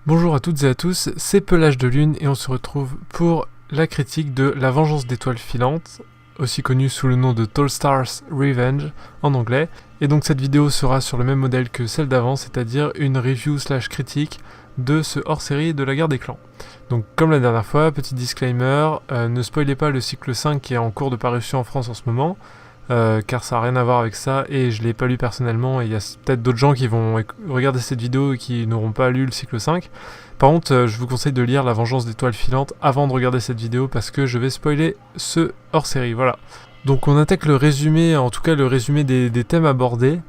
Bonjour à toutes et à tous, c'est Pelage de Lune et on se retrouve pour la critique de La Vengeance d'étoiles filantes, aussi connue sous le nom de Tall Stars Revenge en anglais. Et donc cette vidéo sera sur le même modèle que celle d'avant, c'est-à-dire une review slash critique de ce hors-série de la guerre des clans. Donc comme la dernière fois, petit disclaimer, ne spoilez pas le cycle 5 qui est en cours de parution en France en ce moment. Car ça n'a rien à voir avec ça et je l'ai pas lu personnellement et il y a peut-être d'autres gens qui vont regarder cette vidéo et qui n'auront pas lu le cycle 5. Par contre, je vous conseille de lire La Vengeance d'étoiles filantes avant de regarder cette vidéo parce que je vais spoiler ce hors-série, voilà. Donc on attaque le résumé, en tout cas le résumé des thèmes abordés,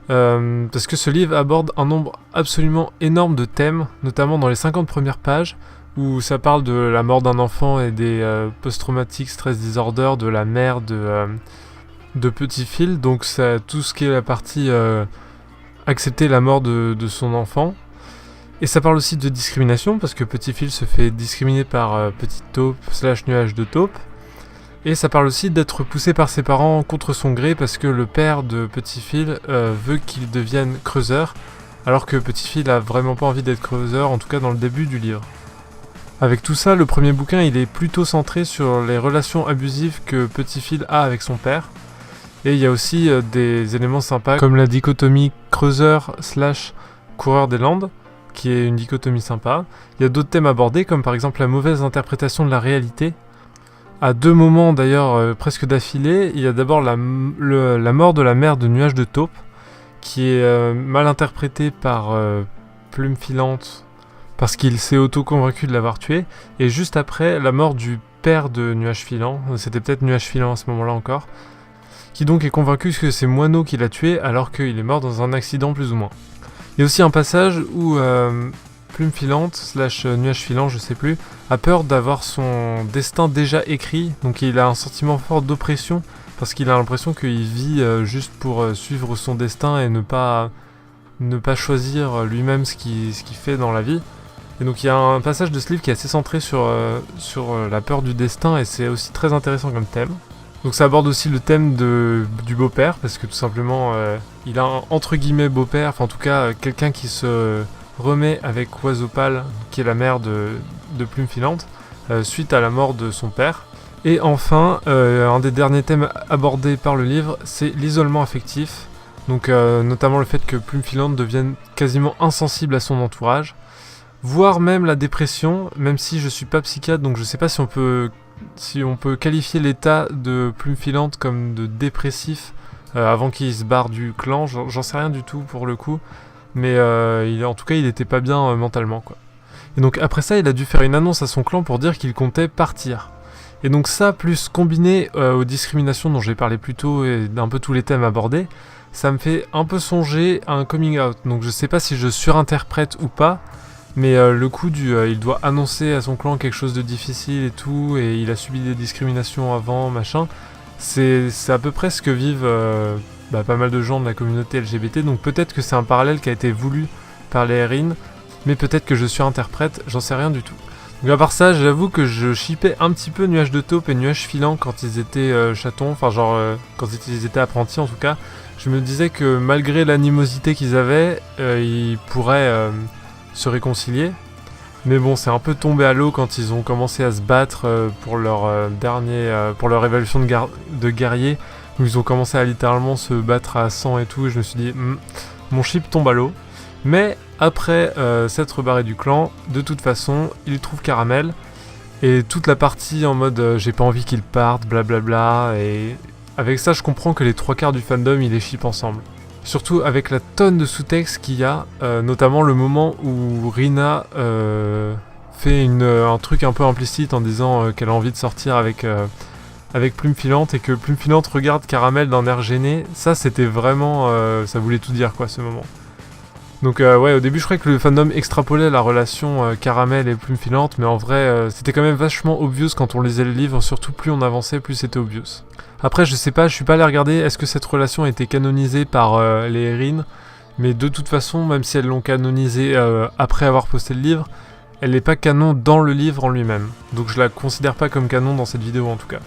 parce que ce livre aborde un nombre absolument énorme de thèmes, notamment dans les 50 premières pages, où ça parle de la mort d'un enfant et des post-traumatic stress disorder de la mère de Petit Phil, donc ça, tout ce qui est la partie accepter la mort de son enfant. Et ça parle aussi de discrimination, parce que Petit Phil se fait discriminer par Petite Taupe / nuage de taupe. Et ça parle aussi d'être poussé par ses parents contre son gré, parce que le père de Petit Phil veut qu'il devienne creuseur, alors que Petit Phil a vraiment pas envie d'être creuseur, en tout cas dans le début du livre. Avec tout ça, le premier bouquin il est plutôt centré sur les relations abusives que Petit Phil a avec son père. Et il y a aussi des éléments sympas comme la dichotomie creuseur / coureur des landes, qui est une dichotomie sympa. Il y a d'autres thèmes abordés comme par exemple la mauvaise interprétation de la réalité. À deux moments d'ailleurs presque d'affilée, il y a d'abord la mort de la mère de Nuage de Taupe, qui est mal interprétée par Plume Filante parce qu'il s'est auto-convaincu de l'avoir tuée. Et juste après, la mort du père de Nuage Filant, c'était peut-être Nuage Filant à ce moment-là encore, qui donc est convaincu que c'est Moineau qui l'a tué alors qu'il est mort dans un accident plus ou moins. Il y a aussi un passage où Plume Filante / Nuage Filant, je sais plus, a peur d'avoir son destin déjà écrit, donc il a un sentiment fort d'oppression parce qu'il a l'impression qu'il vit juste pour suivre son destin et ne pas choisir lui-même ce qu'il fait dans la vie. Et donc il y a un passage de ce livre qui est assez centré sur la peur du destin et c'est aussi très intéressant comme thème. Donc ça aborde aussi le thème du beau-père, parce que tout simplement, il a un entre guillemets beau-père, enfin en tout cas quelqu'un qui se remet avec Oiseau Pâle, qui est la mère de Plume Filante, suite à la mort de son père. Et enfin, un des derniers thèmes abordés par le livre, c'est l'isolement affectif, donc notamment le fait que Plume Filante devienne quasiment insensible à son entourage, voire même la dépression, même si je suis pas psychiatre, donc je sais pas si on peut qualifier l'état de Plume Filante comme de dépressif avant qu'il se barre du clan, j'en sais rien du tout pour le coup, mais en tout cas il était pas bien mentalement quoi. Et donc après ça il a dû faire une annonce à son clan pour dire qu'il comptait partir. Et donc ça plus combiné aux discriminations dont j'ai parlé plus tôt et d'un peu tous les thèmes abordés, ça me fait un peu songer à un coming out, donc je sais pas si je surinterprète ou pas. Mais le coup il doit annoncer à son clan quelque chose de difficile et tout, et il a subi des discriminations avant, machin, c'est à peu près ce que vivent pas mal de gens de la communauté LGBT, donc peut-être que c'est un parallèle qui a été voulu par les RIN, mais peut-être que je surinterprète, j'en sais rien du tout. Donc à part ça, j'avoue que je shippais un petit peu Nuage de Taupe et Nuage Filant quand ils étaient chatons, enfin genre quand ils étaient apprentis en tout cas. Je me disais que malgré l'animosité qu'ils avaient, ils pourraient se réconcilier, mais bon c'est un peu tombé à l'eau quand ils ont commencé à se battre pour leur pour leur évolution de guerrier, où ils ont commencé à littéralement se battre à sang et tout, et je me suis dit mon ship tombe à l'eau. Mais après s'être barré du clan, de toute façon il trouve Caramel, et toute la partie en mode j'ai pas envie qu'il parte, blablabla, et avec ça je comprends que les 3/4 du fandom ils les ship ensemble. Surtout avec la tonne de sous-texte qu'il y a, notamment le moment où Rina fait un truc un peu implicite en disant qu'elle a envie de sortir avec Plume Filante, et que Plume Filante regarde Caramel d'un air gêné. Ça c'était vraiment, ça voulait tout dire quoi ce moment. Donc ouais, au début je croyais que le fandom extrapolait la relation Caramel et Plume Filante, mais en vrai c'était quand même vachement obvious quand on lisait le livre, surtout plus on avançait plus c'était obvious. Après je sais pas, je suis pas allé regarder est-ce que cette relation a été canonisée par les RIN, mais de toute façon même si elles l'ont canonisée après avoir posté le livre, elle n'est pas canon dans le livre en lui-même, donc je la considère pas comme canon dans cette vidéo en tout cas.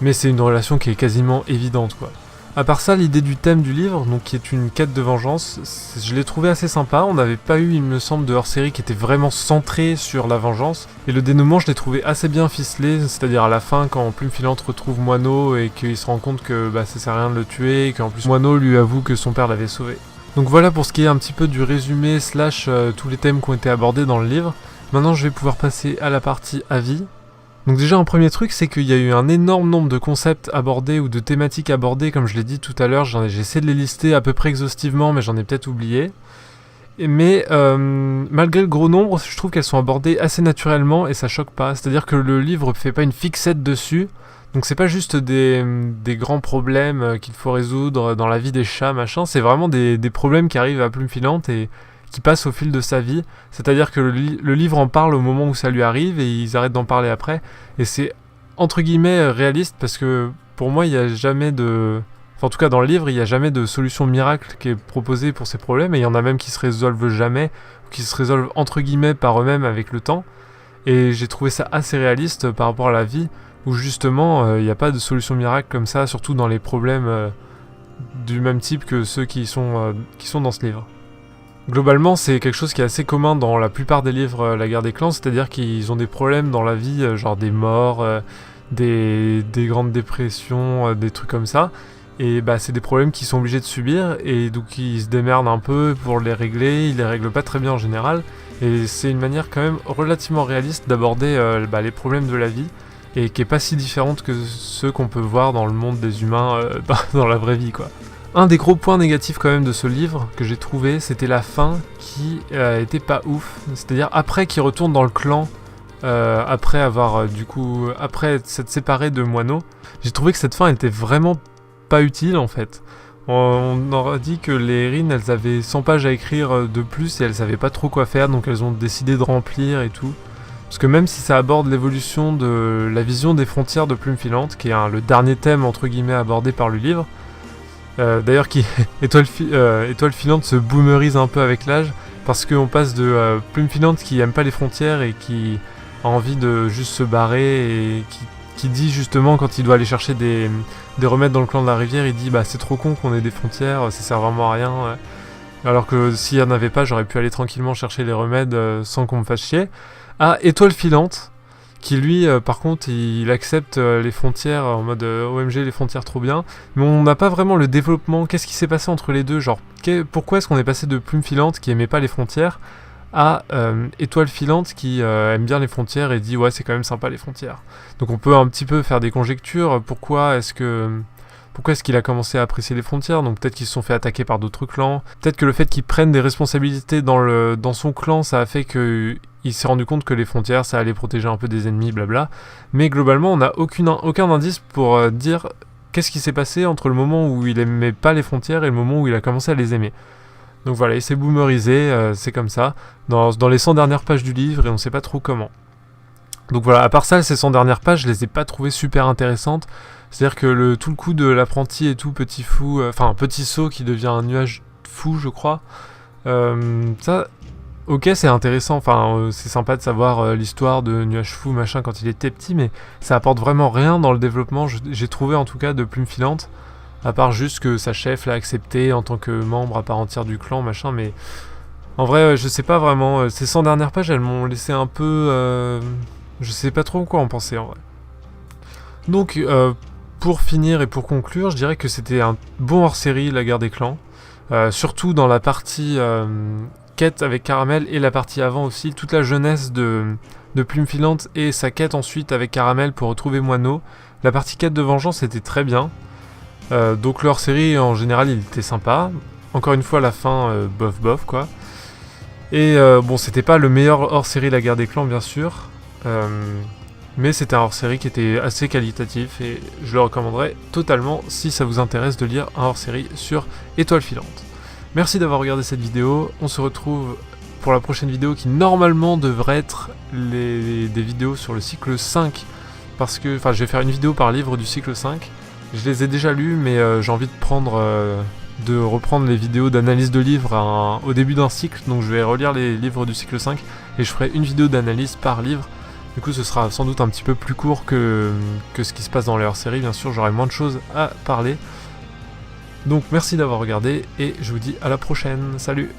Mais c'est une relation qui est quasiment évidente quoi. À part ça, l'idée du thème du livre, donc qui est une quête de vengeance, je l'ai trouvé assez sympa. On n'avait pas eu, il me semble, de hors-série qui était vraiment centré sur la vengeance. Et le dénouement, je l'ai trouvé assez bien ficelé, c'est-à-dire à la fin, quand Plume Filante retrouve Moineau et qu'il se rend compte que ça sert à rien de le tuer, et qu'en plus Moineau lui avoue que son père l'avait sauvé. Donc voilà pour ce qui est un petit peu du résumé / tous les thèmes qui ont été abordés dans le livre. Maintenant, je vais pouvoir passer à la partie avis. Donc déjà, un premier truc, c'est qu'il y a eu un énorme nombre de concepts abordés ou de thématiques abordées, comme je l'ai dit tout à l'heure. J'ai essayé de les lister à peu près exhaustivement, mais j'en ai peut-être oublié. Mais malgré le gros nombre, je trouve qu'elles sont abordées assez naturellement et ça choque pas. C'est-à-dire que le livre fait pas une fixette dessus. Donc c'est pas juste des grands problèmes qu'il faut résoudre dans la vie des chats, machin. C'est vraiment des problèmes qui arrivent à Plume Filante et qui passe au fil de sa vie, c'est-à-dire que le livre en parle au moment où ça lui arrive et ils arrêtent d'en parler après, et c'est entre guillemets réaliste parce que pour moi il n'y a jamais de... Enfin en tout cas dans le livre il n'y a jamais de solution miracle qui est proposée pour ces problèmes, et il y en a même qui se résolvent jamais, ou qui se résolvent entre guillemets par eux-mêmes avec le temps, et j'ai trouvé ça assez réaliste par rapport à la vie, où justement il n'y a pas de solution miracle comme ça, surtout dans les problèmes du même type que ceux qui sont dans ce livre. Globalement, c'est quelque chose qui est assez commun dans la plupart des livres La Guerre des Clans, c'est-à-dire qu'ils ont des problèmes dans la vie, genre des morts, des grandes dépressions, des trucs comme ça. Et c'est des problèmes qu'ils sont obligés de subir, et donc ils se démerdent un peu pour les régler, ils les règlent pas très bien en général. Et c'est une manière quand même relativement réaliste d'aborder les problèmes de la vie, et qui est pas si différente que ceux qu'on peut voir dans le monde des humains dans la vraie vie, quoi. Un des gros points négatifs quand même de ce livre que j'ai trouvé, c'était la fin qui était pas ouf. C'est-à-dire après qu'il retourne dans le clan, après avoir après s'être séparé de Moineau, j'ai trouvé que cette fin était vraiment pas utile en fait. On aurait dit que les Erin, elles avaient 100 pages à écrire de plus et elles savaient pas trop quoi faire, donc elles ont décidé de remplir et tout. Parce que même si ça aborde l'évolution de la vision des frontières de Plume Filante, qui est le dernier thème entre guillemets abordé par le livre, d'ailleurs Étoile Filante se boomerise un peu avec l'âge, parce qu'on passe de Plume Filante qui aime pas les frontières et qui a envie de juste se barrer, et qui dit justement quand il doit aller chercher des remèdes dans le clan de la rivière, il dit c'est trop con qu'on ait des frontières, ça sert vraiment à rien, alors que s'il y en avait pas, j'aurais pu aller tranquillement chercher les remèdes sans qu'on me fasse chier. À Étoile Filante, qui lui, par contre, il accepte les frontières en mode OMG, les frontières trop bien, mais on n'a pas vraiment le développement. Qu'est-ce qui s'est passé entre les deux, genre pourquoi est-ce qu'on est passé de Plume Filante qui aimait pas les frontières à Étoile Filante qui aime bien les frontières et dit ouais c'est quand même sympa les frontières. Donc on peut un petit peu faire des conjectures, pourquoi est-ce qu'il a commencé à apprécier les frontières? Donc peut-être qu'ils se sont fait attaquer par d'autres clans, peut-être que le fait qu'il prenne des responsabilités dans son clan, ça a fait que il s'est rendu compte que les frontières, ça allait protéger un peu des ennemis, blabla. Mais globalement, on n'a aucun indice pour dire qu'est-ce qui s'est passé entre le moment où il aimait pas les frontières et le moment où il a commencé à les aimer. Donc voilà, il s'est boomerisé, c'est comme ça, dans les 100 dernières pages du livre, et on sait pas trop comment. Donc voilà, à part ça, ces 100 dernières pages, je les ai pas trouvées super intéressantes. C'est-à-dire que tout le coup de l'apprenti et tout, petit sot qui devient un nuage fou, je crois, ça... Ok, c'est intéressant, c'est sympa de savoir l'histoire de Nuage Fou, machin, quand il était petit, mais ça apporte vraiment rien dans le développement, j'ai trouvé en tout cas, de Plume Filante, à part juste que sa chef l'a accepté en tant que membre à part entière du clan, machin, mais en vrai, je sais pas vraiment, ces 100 dernières pages, elles m'ont laissé un peu... je sais pas trop quoi en penser, en vrai. Donc, pour finir et pour conclure, je dirais que c'était un bon hors-série, La Guerre des Clans, surtout dans la partie... quête avec Caramel, et la partie avant aussi, toute la jeunesse de Plume Filante et sa quête ensuite avec Caramel pour retrouver Moineau. La partie quête de vengeance était très bien, donc le hors-série en général il était sympa. Encore une fois la fin bof quoi. Et bon, c'était pas le meilleur hors-série La Guerre des Clans bien sûr, mais c'était un hors-série qui était assez qualitatif et je le recommanderais totalement si ça vous intéresse de lire un hors-série sur Étoile Filante. Merci d'avoir regardé cette vidéo, on se retrouve pour la prochaine vidéo qui normalement devrait être des vidéos sur le cycle 5, parce que, je vais faire une vidéo par livre du cycle 5, je les ai déjà lus mais j'ai envie de reprendre les vidéos d'analyse de livres au début d'un cycle, donc je vais relire les livres du cycle 5 et je ferai une vidéo d'analyse par livre. Du coup ce sera sans doute un petit peu plus court que ce qui se passe dans les hors-séries, bien sûr j'aurai moins de choses à parler. Donc merci d'avoir regardé et je vous dis à la prochaine, salut!